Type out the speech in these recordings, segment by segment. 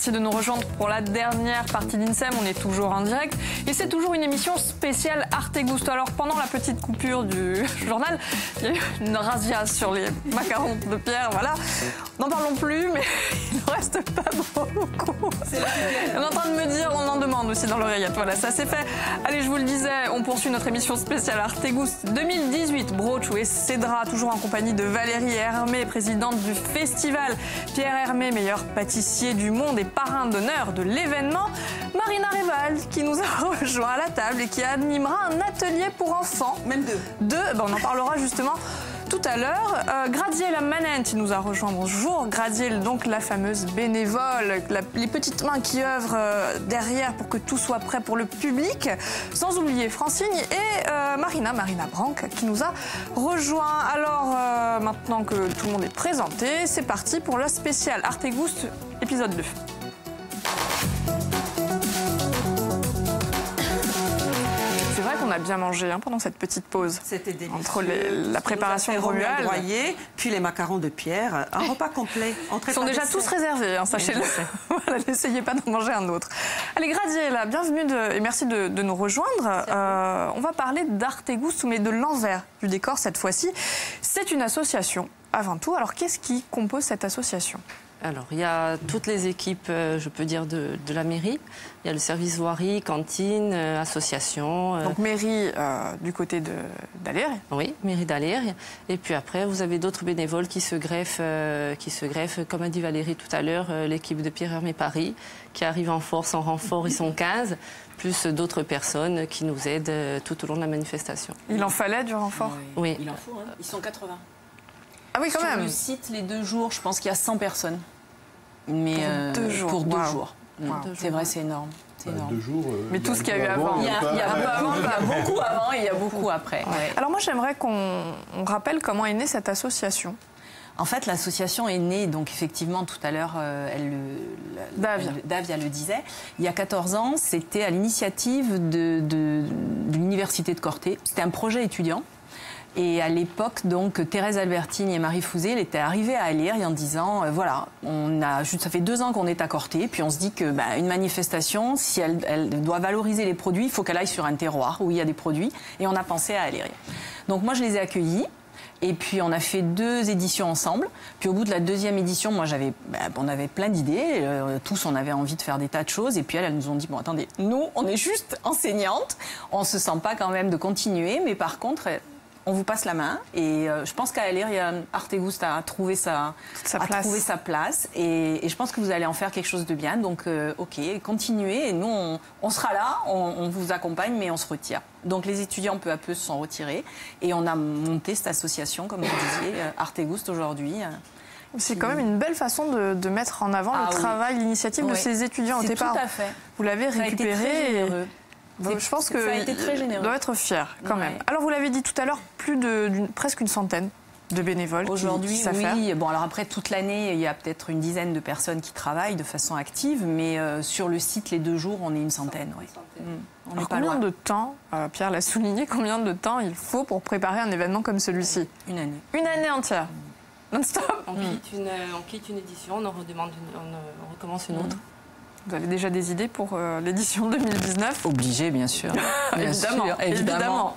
merci de nous rejoindre pour la dernière partie d'INSEM. On est toujours en direct et c'est toujours une émission spéciale Arte Gusto. Alors pendant la petite coupure du journal, il y a eu une razzia sur les macarons de Pierre, voilà. N'en parlons plus, mais il ne reste pas beaucoup. On est en train de me dire, on en demande aussi dans l'oreillette. Voilà, ça c'est fait. Allez, je vous le disais, on poursuit notre émission spéciale Arte Gusto 2018. Brochou et Cédra, toujours en compagnie de Valérie Hermé, présidente du festival. Pierre Hermé, meilleur pâtissier du monde et parrain d'honneur de l'événement. Marina Réval, qui nous a rejoint à la table et qui animera un atelier pour enfants. Même deux. On en parlera justement tout à l'heure. Gradiel Manent, qui nous a rejoint. Bonjour. Gradiel, donc la fameuse bénévole, les petites mains qui œuvrent derrière pour que tout soit prêt pour le public. Sans oublier Francine et Marina Branc, qui nous a rejoint. Alors, maintenant que tout le monde est présenté, c'est parti pour le spécial Arte Gusto, épisode 2. C'est vrai qu'on a bien mangé pendant cette petite pause. C'était délicieux. Entre la préparation de Romuald, puis les macarons de Pierre. Un repas complet. Ils sont déjà tous réservés, sachez-le. Voilà, n'essayez pas d'en manger un autre. Allez, Gradiel, bienvenue et merci de nous rejoindre. On va parler d'Arte Gusto, mais de l'envers du décor cette fois-ci. C'est une association, avant tout. Alors, qu'est-ce qui compose cette association ? Alors, il y a toutes les équipes, je peux dire, de la mairie. Il y a le service voirie, cantine, association. Donc, mairie du côté d'Alères. Oui, mairie d'Alères. Et puis après, vous avez d'autres bénévoles qui se greffent, comme a dit Valérie tout à l'heure, l'équipe de Pierre Hermé Paris, qui arrive en force, en renfort, ils sont 15, plus d'autres personnes qui nous aident tout au long de la manifestation. Il en fallait du renfort ? Oui. Il en faut, Ils sont 80. Ah oui, quand même. Sur le site, les 2 jours, je pense qu'il y a 100 personnes. Mais pour 2 jours. Pour 2 jours. Wow. C'est vrai, c'est énorme. C'est énorme. 2 jours. Mais tout ce qu'il y a eu avant. Il y a beaucoup avant et il y a beaucoup après. Ouais. Alors moi, j'aimerais qu'on rappelle comment est née cette association. En fait, l'association est née, donc effectivement, tout à l'heure, Davia le disait. Il y a 14 ans, c'était à l'initiative de l'université de Corté. C'était un projet étudiant. Et à l'époque, donc, Thérèse Albertini et Marie Fouzé, elles étaient arrivées à Alères en disant, voilà, ça fait 2 ans qu'on est à Corté, puis on se dit que une manifestation, si elle doit valoriser les produits, il faut qu'elle aille sur un terroir où il y a des produits. Et on a pensé à Alères. Donc moi, je les ai accueillis. Et puis on a fait 2 éditions ensemble. Puis au bout de la 2e édition, moi on avait plein d'idées. Tous on avait envie de faire des tas de choses. Et puis elles nous ont dit bon attendez, nous on est juste enseignantes, on se sent pas quand même de continuer, mais par contre on vous passe la main. Et je pense qu'à Alères, Arte Gusto a trouvé sa place. Et je pense que vous allez en faire quelque chose de bien. Donc ok, continuez. Et nous on sera là, on vous accompagne, mais on se retire. Donc les étudiants peu à peu se sont retirés et on a monté cette association, comme vous disiez, Arte Gusto aujourd'hui. C'est quand même une belle façon de mettre en avant le travail, l'initiative de ces étudiants au départ. Tout à fait. Vous l'avez récupéré. Je pense que ça a été très généreux. Doit être fier quand même. Alors vous l'avez dit tout à l'heure, presque une centaine de bénévoles aujourd'hui. Qui savent faire. Bon alors après toute l'année, il y a peut-être une dizaine de personnes qui travaillent de façon active, mais sur le site les 2 jours, on est une centaine. On Alors, combien de temps, Pierre l'a souligné, combien de temps il faut pour préparer un événement comme celui-ci ? Une année. Une année entière. Non-stop. On quitte une édition, on recommence une autre. Vous avez déjà des idées pour l'édition 2019 ? Obligé, bien sûr. Évidemment.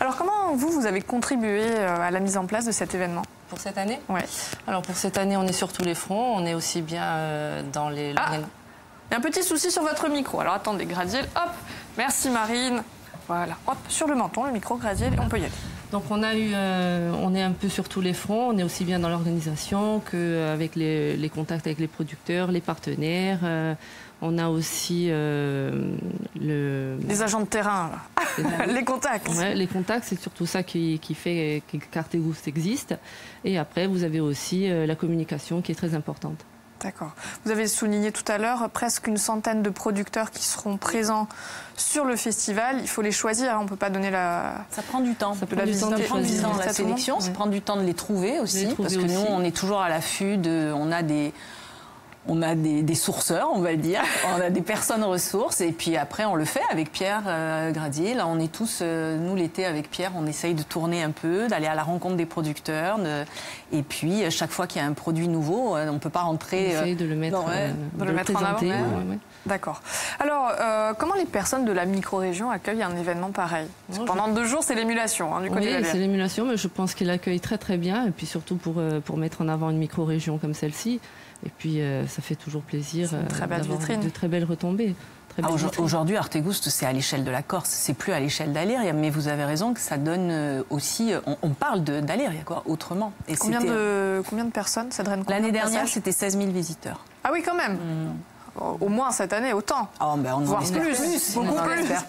Alors comment vous avez contribué à la mise en place de cet événement ? Pour cette année ? Oui. Alors pour cette année, on est sur tous les fronts. On est aussi bien dans les... Il y a un petit souci sur votre micro. Alors attendez, Gradiel, hop. Merci Marine. Voilà, hop, sur le menton, le micro Gradiel, on peut y aller. Donc on est un peu sur tous les fronts, on est aussi bien dans l'organisation qu'avec les contacts avec les producteurs, les partenaires. On a aussi les agents de terrain, là. Les contacts. Ouais, les contacts, c'est surtout ça qui fait qu'Arte Gusto existe. Et après, vous avez aussi la communication qui est très importante. D'accord. Vous avez souligné tout à l'heure presque une centaine de producteurs qui seront présents sur le festival. Il faut les choisir, on ne peut pas donner la... Ça prend du temps. Ça prend du temps de la sélection, ça prend du temps de les trouver aussi. Parce que nous, on est toujours à l'affût on a des... On a des sourceurs, on va le dire. On a des personnes ressources. Et puis après, on le fait avec Pierre Gradier. Là, on est tous, nous, l'été, avec Pierre, on essaye de tourner un peu, d'aller à la rencontre des producteurs. Et puis, chaque fois qu'il y a un produit nouveau, on ne peut pas rentrer... On essaye de le mettre, de le mettre en avant. Ouais. D'accord. Alors, comment les personnes de la micro-région accueillent un événement pareil? Pendant 2 jours, c'est l'émulation du côté de Oui, c'est l'émulation, mais je pense qu'il accueille très très bien. Et puis surtout pour mettre en avant une micro-région comme celle-ci. Et puis, ça fait toujours plaisir d'avoir de très belles retombées. Aujourd'hui, Arteguste, c'est à l'échelle de la Corse, c'est plus à l'échelle d'Aléria. Mais vous avez raison que ça donne aussi... On parle d'Aléria, quoi, autrement. Et combien de personnes ça draine? L'année dernière, c'était 16 000 visiteurs. Ah oui, quand même. Au moins cette année, autant. Oh, ben on en espère plus. Beaucoup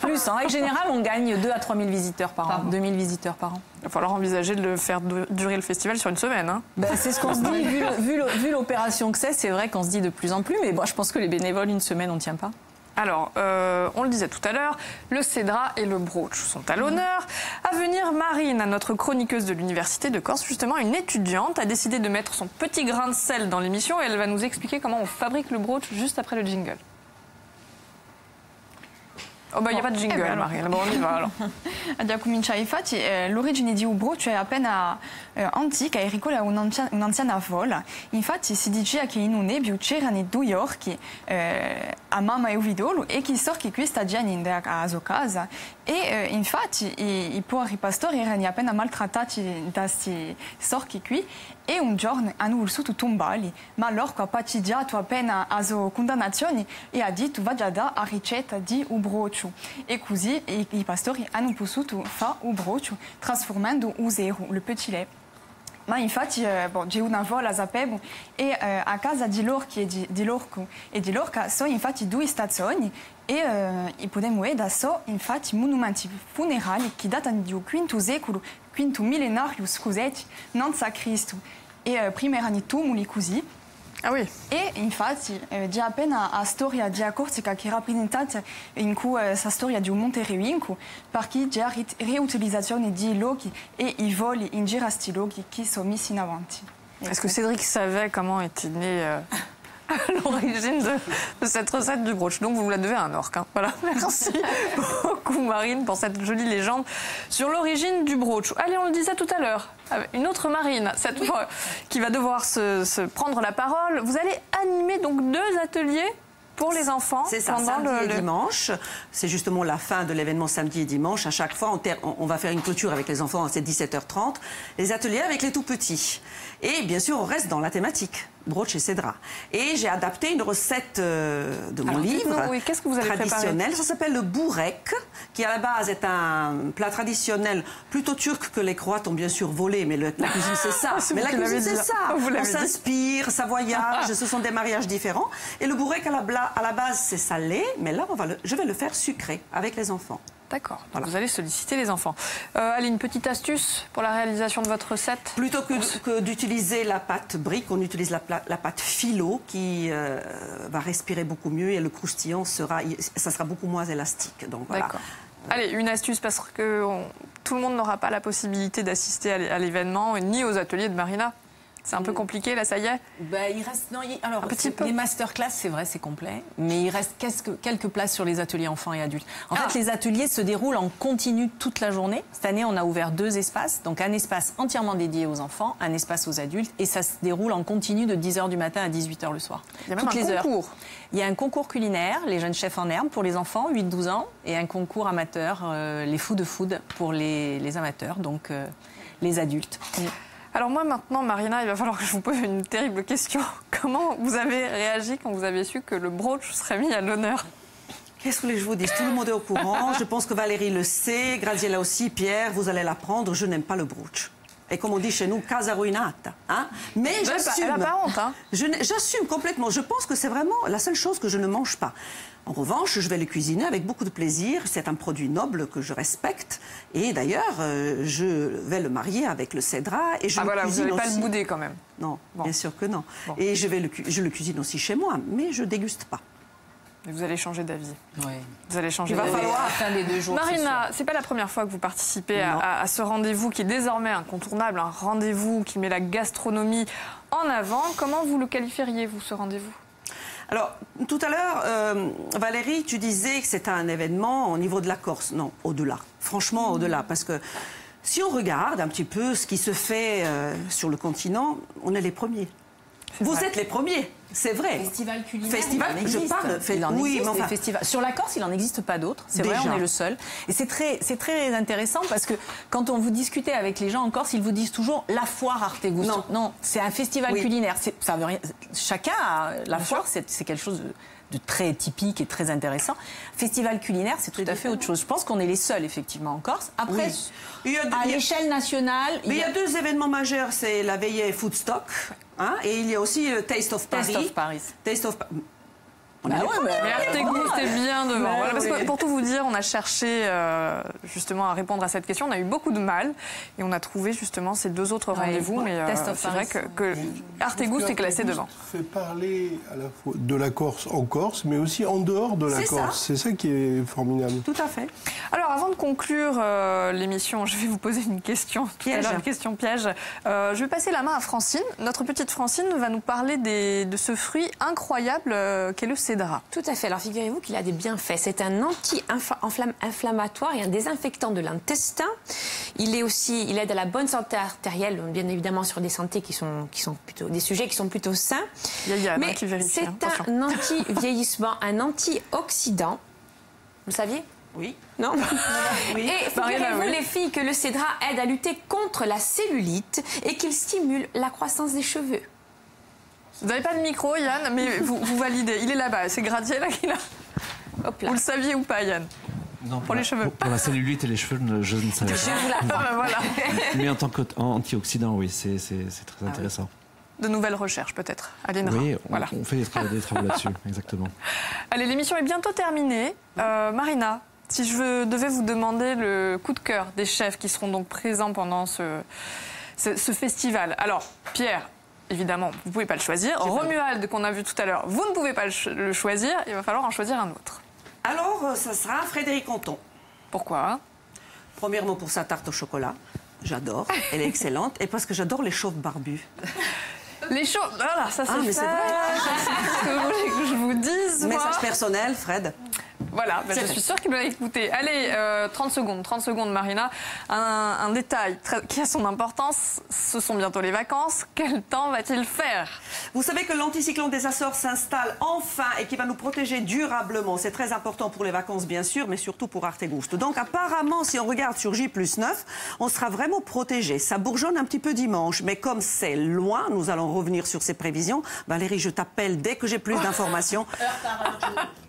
plus. En règle générale, on gagne 2 à 3 000 visiteurs par an. 2 000 visiteurs par an. Il va falloir envisager de faire durer le festival sur une semaine. Hein. Ben, c'est ce qu'on se dit. Vu l'opération que c'est vrai qu'on se dit de plus en plus. Mais bon, je pense que les bénévoles, une semaine, on ne tient pas. Alors, on le disait tout à l'heure, le Cédra et le Brooch sont à l'honneur. À venir, Marine, notre chroniqueuse de l'Université de Corse, justement, une étudiante, a décidé de mettre son petit grain de sel dans l'émission et elle va nous expliquer comment on fabrique le Brooch juste après le jingle. Oh bah il n'y a pas de jingle, Marine. Bon, on y va alors. Abbiamo cominciato, infatti, l'origine di Ubrocio è appena antica e ricorda un'anziana vola. Infatti si diceva che in un nebbio c'erano 2 orchi, a mamma e Uvidolo, e che sorchi qui stagiano a sua casa. E infatti i poveri pastori erano appena maltrattati da questi sorchi qui e un giorno hanno voluto tombarli, ma l'orco ha pacificato appena a sua condannazione e ha detto va già da a ricetta di Ubrocio. E così i pastori hanno potuto fare Ubrocio trasformando Usero, le petit lait. Ma infatti c'è una vola a Zapebo e a casa di l'orco e di l'orca sono infatti 2 stazioni e podemos vedere infatti monumenti funerali che datano del V secolo, V millenario, scusate, non sa Cristo. E prima erano i tumuli così. Ah oui. E infatti già appena la storia di Corsica che è rappresentata in cui questa storia di un monte Rewinco, perché c'è la riutilizzazione di loghi e i voli in giro a questi loghi che sono messi in avanti. Est-ce que Cédric savait comment était née l'origine de cette recette du brooch? Donc vous la devez à un orque. Hein. Voilà. Merci beaucoup Marine pour cette jolie légende sur l'origine du brooch. Allez, on le disait tout à l'heure, une autre Marine, cette fois, qui va devoir se prendre la parole. Vous allez animer donc 2 ateliers pour les enfants. C'est ça, samedi et dimanche. C'est justement la fin de l'événement samedi et dimanche. À chaque fois, on va faire une clôture avec les enfants, c'est 17h30. Les ateliers avec les tout-petits. Et bien sûr, on reste dans la thématique, brooch et Cédra. Et j'ai adapté une recette de mon livre qu'est-ce que vous avez traditionnel. Ça s'appelle le bourek, qui à la base est un plat traditionnel plutôt turc que les Croates ont bien sûr volé. Mais la cuisine, c'est ça. Mais la cuisine, c'est ça. On s'inspire, ça voyage, ce sont des mariages différents. Et le bourek, à la base, c'est salé. Mais là, je vais le faire sucré avec les enfants. D'accord, voilà. Vous allez solliciter les enfants. Allez, une petite astuce pour la réalisation de votre recette? Plutôt que d'utiliser la pâte brique, on utilise la pâte philo qui va respirer beaucoup mieux et le croustillant sera beaucoup moins élastique. Donc voilà. D'accord. Allez, une astuce parce que tout le monde n'aura pas la possibilité d'assister à l'événement ni aux ateliers de Marina. C'est un peu compliqué, là, ça y est? Il reste... Alors, les masterclass, c'est vrai, c'est complet. Mais il reste quelques places sur les ateliers enfants et adultes. En fait, les ateliers se déroulent en continu toute la journée. Cette année, on a ouvert 2 espaces. Donc, un espace entièrement dédié aux enfants, un espace aux adultes. Et ça se déroule en continu de 10h du matin à 18h le soir. Il y a même un concours. Il y a un concours culinaire, les jeunes chefs en herbe pour les enfants, 8-12 ans. Et un concours amateur, les Food de Food pour les amateurs, donc les adultes. Alors moi maintenant, Marina, il va falloir que je vous pose une terrible question. Comment vous avez réagi quand vous avez su que le brooch serait mis à l'honneur? Qu'est-ce que je vous dis? Tout le monde est au courant. Je pense que Valérie le sait, Graziella aussi, Pierre, vous allez l'apprendre. Je n'aime pas le brooch. Et comme on dit chez nous, casa ruinata. Hein? Mais j'assume. Elle n'a pas honte. Hein? J'assume complètement. Je pense que c'est vraiment la seule chose que je ne mange pas. En revanche, je vais le cuisiner avec beaucoup de plaisir. C'est un produit noble que je respecte. Et d'ailleurs, je vais le marier avec le Cédra. Et je le cuisine vous n'allez pas aussi. Le bouder quand même. Non, bien sûr que non. Bon. Et je le cuisine aussi chez moi, mais je déguste pas. Mais vous allez changer d'avis. Oui. Vous allez changer d'avis. Il va falloir fin des 2 jours. Marina, c'est pas la première fois que vous participez à ce rendez-vous qui est désormais incontournable, un rendez-vous qui met la gastronomie en avant. Comment vous le qualifieriez, vous, ce rendez-vous? Alors, tout à l'heure, Valérie, tu disais que c'était un événement au niveau de la Corse. Non, au-delà. Franchement, au-delà. Parce que si on regarde un petit peu ce qui se fait sur le continent, on est les premiers. Vous êtes les premiers, c'est vrai. Festival culinaire. Festival, je parle. Oui, mais enfin... Sur la Corse, il n'en existe pas d'autres. C'est vrai, on est le seul. Et c'est très intéressant parce que quand on vous discutez avec les gens en Corse, ils vous disent toujours la foire Artegusto. Non, c'est un festival culinaire. Ça veut rien. Chacun a la foire, c'est quelque chose de très typique et très intéressant. Festival culinaire, c'est tout à fait autre chose. Je pense qu'on est les seuls, effectivement, en Corse. Après, à l'échelle nationale... Mais il y a deux événements majeurs. C'est la veillée Foodstock, hein, et il y a aussi le Taste of Paris. Taste of Paris. Mais Artegusto est bien devant. Voilà, parce que pour tout vous dire, on a cherché justement à répondre à cette question. On a eu beaucoup de mal et on a trouvé justement ces deux autres rendez-vous. Mais c'est vrai que Artegusto est classé devant. Fait parler à la fois de la Corse en Corse, mais aussi en dehors de la Corse. C'est ça qui est formidable. Tout à fait. Alors, avant de conclure l'émission, je vais vous poser une question piège. Une question piège. Je vais passer la main à Francine. Notre petite Francine va nous parler de ce fruit incroyable qu'est le cédra. Tout à fait. Alors, figurez-vous qu'il a des bienfaits. C'est un anti-inflammatoire et un désinfectant de l'intestin. Il aide à la bonne santé artérielle, bien évidemment sur des santé qui sont plutôt des sujets qui sont plutôt sains. Mais c'est un anti-vieillissement, un antioxydant. Vous le saviez? Oui. Non. Oui. Et figurez-vous, les filles, que le cédra aide à lutter contre la cellulite et qu'il stimule la croissance des cheveux. Vous n'avez pas de micro, Yann, mais vous validez. Il est là-bas, c'est Gradiel là qu'il a. Hop là. Vous le saviez ou pas, Yann? Non, pour les cheveux. Pour la cellulite et les cheveux, je ne savais pas. Je vous l'apprends. Voilà. Mais en tant qu'antioxydant, oui, c'est très intéressant. De nouvelles recherches, peut-être, à l'INRA. Oui, on fait des travaux là-dessus, exactement. Allez, l'émission est bientôt terminée. Marina, si je devais vous demander le coup de cœur des chefs qui seront donc présents pendant ce festival. Alors, Pierre, évidemment, vous ne pouvez pas le choisir. Romuald, qu'on a vu tout à l'heure, vous ne pouvez pas le choisir. Il va falloir en choisir un autre. Alors, ça sera Frédéric Conton. Pourquoi? Premièrement, pour sa tarte au chocolat. J'adore. Elle est excellente. Et parce que j'adore les chauves barbus. Les chauves... Voilà, ça c'est mais c'est vrai. Ce que vous voulez que je vous dise, message personnel, Fred. Voilà, je suis sûre qu'il va écouter. Allez, 30 secondes, Marina. Un détail qui a son importance, ce sont bientôt les vacances. Quel temps va-t-il faire? Vous savez que l'anticyclone des Açores s'installe enfin et qui va nous protéger durablement. C'est très important pour les vacances, bien sûr, mais surtout pour Artegusto. Donc apparemment, si on regarde sur J+9, on sera vraiment protégé. Ça bourgeonne un petit peu dimanche, mais comme c'est loin, nous allons revenir sur ces prévisions. Valérie, je t'appelle dès que j'ai plus d'informations.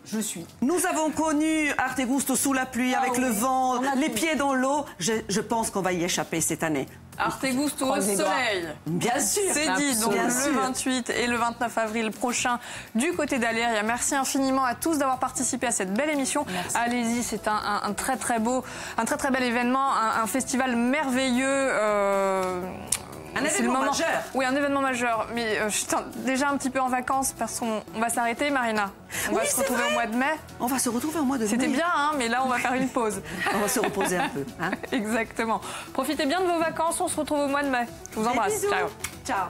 Je suis. Nous avons connu Artegusto sous la pluie, avec le vent, les pieds dans l'eau. Je pense qu'on va y échapper cette année. Artegusto au soleil. Bien sûr. C'est dit, donc le 28 et le 29 avril prochain du côté d'Aléria. Merci infiniment à tous d'avoir participé à cette belle émission. Allez-y, c'est un très très bel événement, un festival merveilleux. Un événement majeur. Oui, un événement majeur. Mais je suis déjà un petit peu en vacances parce qu'on va s'arrêter, Marina. On va se retrouver au mois de mai. On va se retrouver au mois de mai. C'était bien, hein, mais là, on va faire une pause. On va se reposer un peu. Hein. Exactement. Profitez bien de vos vacances. On se retrouve au mois de mai. Je vous embrasse. Ciao. Ciao.